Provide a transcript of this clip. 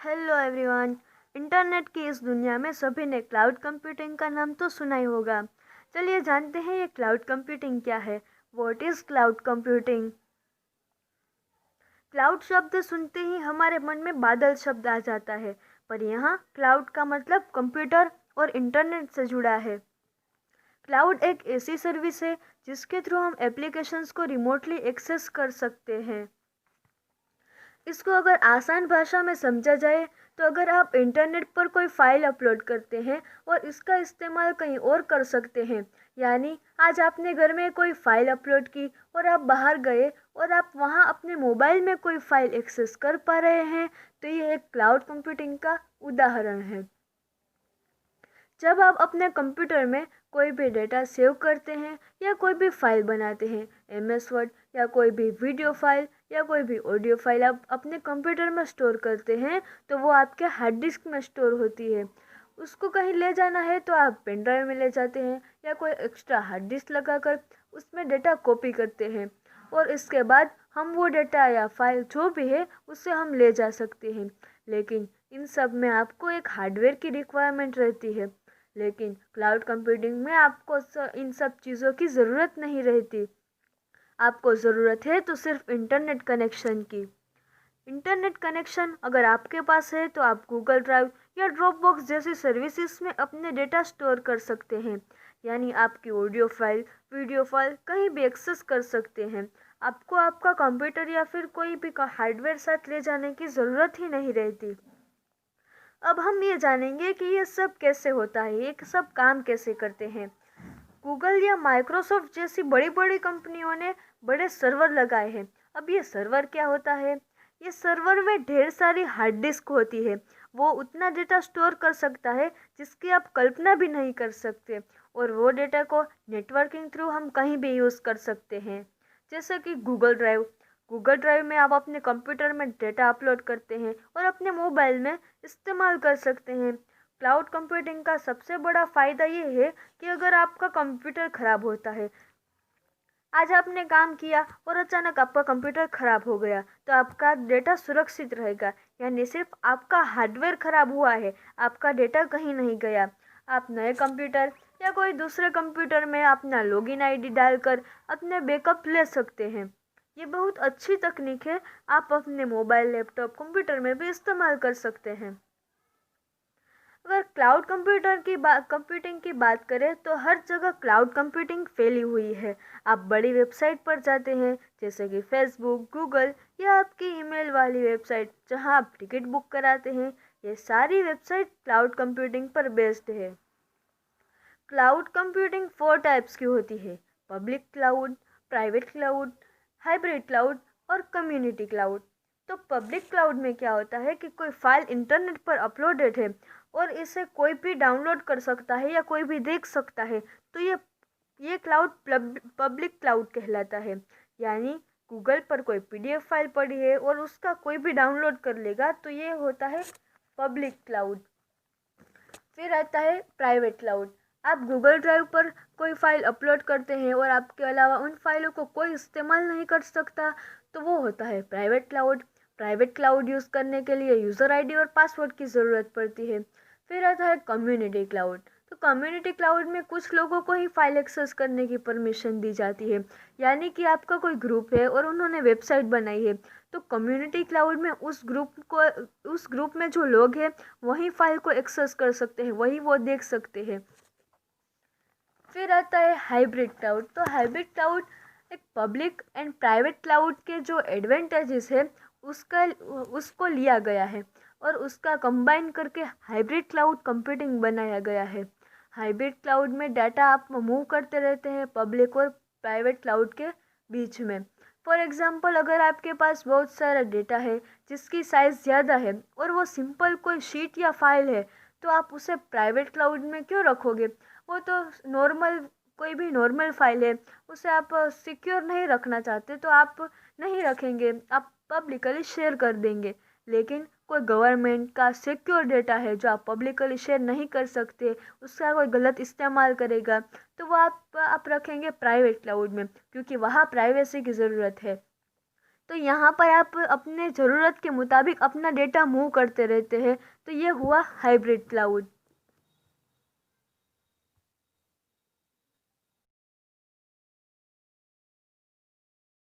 Hello everyone. Internet की इस दुनिया में सभी ने क्लाउड कंप्यूटिंग का नाम तो सुना ही होगा। चलिए जानते हैं ये क्लाउड कंप्यूटिंग क्या है। What is cloud computing? Cloud शब्द सुनते ही हमारे मन में बादल शब्द आ जाता है, पर यहाँ क्लाउड का मतलब कंप्यूटर और इंटरनेट से जुड़ा है। क्लाउड एक ऐसी सर्विस है जिसके थ्रू हम एप्लीकेशंस को रिमोटली एक्सेस कर सकते हैं। इसको अगर आसान भाषा में समझा जाए तो अगर आप इंटरनेट पर कोई फाइल अपलोड करते हैं और इसका इस्तेमाल कहीं और कर सकते हैं, यानी आज आपने घर में कोई फाइल अपलोड की और आप बाहर गए और आप वहां अपने मोबाइल में कोई फाइल एक्सेस कर पा रहे हैं, तो ये एक क्लाउड कंप्यूटिंग का उदाहरण है। जब आप अपने कंप्यूटर में कोई भी डेटा सेव करते हैं या कोई भी फाइल बनाते हैं, MS वर्ड या कोई भी वीडियो फाइल या कोई भी ऑडियो फाइल आप अपने कंप्यूटर में स्टोर करते हैं, तो वो आपके हार्ड डिस्क में स्टोर होती है। उसको कहीं ले जाना है तो आप पेन ड्राइव में ले जाते हैं या कोई एक्स्ट्रा हार्ड डिस्क लगाकर उसमें डेटा कॉपी करते हैं, और इसके बाद हम वो डेटा या फाइल जो भी है उससे हम ले जा सकते हैं। लेकिन इन सब में आपको एक हार्डवेयर की रिक्वायरमेंट रहती है, लेकिन क्लाउड कंप्यूटिंग में आपको इन सब चीज़ों की ज़रूरत नहीं रहती। आपको ज़रूरत है तो सिर्फ इंटरनेट कनेक्शन की। इंटरनेट कनेक्शन अगर आपके पास है तो आप गूगल ड्राइव या ड्रॉपबॉक्स जैसी सर्विसेज में अपने डेटा स्टोर कर सकते हैं, यानी आपकी ऑडियो फाइल, वीडियो फाइल कहीं भी एक्सेस कर सकते हैं। आपको आपका कंप्यूटर या फिर कोई भी हार्डवेयर साथ ले जाने की ज़रूरत ही नहीं रहती। अब हम ये जानेंगे कि ये सब कैसे होता है, ये सब काम कैसे करते हैं। गूगल या माइक्रोसॉफ्ट जैसी बड़ी बड़ी कंपनियों ने बड़े सर्वर लगाए हैं। अब ये सर्वर क्या होता है? ये सर्वर में ढेर सारी हार्ड डिस्क होती है। वो उतना डेटा स्टोर कर सकता है जिसकी आप कल्पना भी नहीं कर सकते, और वो डेटा को नेटवर्किंग थ्रू हम कहीं भी यूज़ कर सकते हैं। जैसे कि गूगल ड्राइव में आप अपने कंप्यूटर में डेटा अपलोड करते हैं और अपने मोबाइल में इस्तेमाल कर सकते हैं। क्लाउड कंप्यूटिंग का सबसे बड़ा फ़ायदा ये है कि अगर आपका कंप्यूटर ख़राब होता है, आज आपने काम किया और अचानक आपका कंप्यूटर ख़राब हो गया, तो आपका डेटा सुरक्षित रहेगा, यानी सिर्फ आपका हार्डवेयर ख़राब हुआ है, आपका डेटा कहीं नहीं गया। आप नए कंप्यूटर या कोई दूसरे कंप्यूटर में अपना लॉगिन आईडी डालकर अपने बैकअप ले सकते हैं। ये बहुत अच्छी तकनीक है, आप अपने मोबाइल, लैपटॉप, कंप्यूटर में भी इस्तेमाल कर सकते हैं। अगर क्लाउड कंप्यूटिंग की बात करें तो हर जगह क्लाउड कंप्यूटिंग फैली हुई है। आप बड़ी वेबसाइट पर जाते हैं जैसे कि फेसबुक, गूगल या आपकी ईमेल वाली वेबसाइट जहां आप टिकट बुक कराते हैं, ये सारी वेबसाइट क्लाउड कंप्यूटिंग पर बेस्ड है। क्लाउड कंप्यूटिंग 4 टाइप्स की होती है: public cloud, private cloud, hybrid cloud और कम्युनिटी क्लाउड। तो पब्लिक क्लाउड में क्या होता है कि कोई फाइल इंटरनेट पर अपलोडेड है और इसे कोई भी डाउनलोड कर सकता है या कोई भी देख सकता है, तो ये क्लाउड पब्लिक क्लाउड कहलाता है। यानी गूगल पर कोई PDF फाइल पड़ी है और उसका कोई भी डाउनलोड कर लेगा, तो ये होता है पब्लिक क्लाउड। फिर आता है प्राइवेट क्लाउड। आप गूगल ड्राइव पर कोई फाइल अपलोड करते हैं और आपके अलावा उन फाइलों को कोई इस्तेमाल नहीं कर सकता, तो वो होता है private cloud. Private cloud use करने के लिए यूज़र ID और पासवर्ड की ज़रूरत पड़ती है। फिर आता है कम्युनिटी क्लाउड। तो कम्युनिटी क्लाउड में कुछ लोगों को ही फाइल एक्सेस करने की परमिशन दी जाती है, यानी कि आपका कोई ग्रुप है और उन्होंने वेबसाइट बनाई है, तो कम्युनिटी क्लाउड में उस ग्रुप में जो लोग हैं वही फाइल को एक्सेस कर सकते हैं, वही वो देख सकते हैं। फिर आता है हाइब्रिड क्लाउड। तो हाइब्रिड क्लाउड एक पब्लिक एंड प्राइवेट क्लाउड के जो एडवांटेजेस है उसको लिया गया है और उसका कंबाइन करके हाइब्रिड क्लाउड कंप्यूटिंग बनाया गया है। हाइब्रिड क्लाउड में डाटा आप मूव करते रहते हैं पब्लिक और प्राइवेट क्लाउड के बीच में। फॉर एग्जांपल, अगर आपके पास बहुत सारा डेटा है जिसकी साइज़ ज़्यादा है और वो सिंपल कोई शीट या फाइल है, तो आप उसे प्राइवेट क्लाउड में क्यों रखोगे? वो तो नॉर्मल, कोई भी नॉर्मल फाइल है, उसे आप सिक्योर नहीं रखना चाहते तो आप नहीं रखेंगे, आप पब्लिकली शेयर कर देंगे। लेकिन कोई गवर्नमेंट का सिक्योर डेटा है जो आप पब्लिकली शेयर नहीं कर सकते, उसका कोई गलत इस्तेमाल करेगा, तो वो आप रखेंगे प्राइवेट क्लाउड में, क्योंकि वहाँ प्राइवेसी की ज़रूरत है। तो यहाँ पर आप अपने ज़रूरत के मुताबिक अपना डेटा मूव करते रहते हैं। तो ये हुआ हाइब्रिड क्लाउड।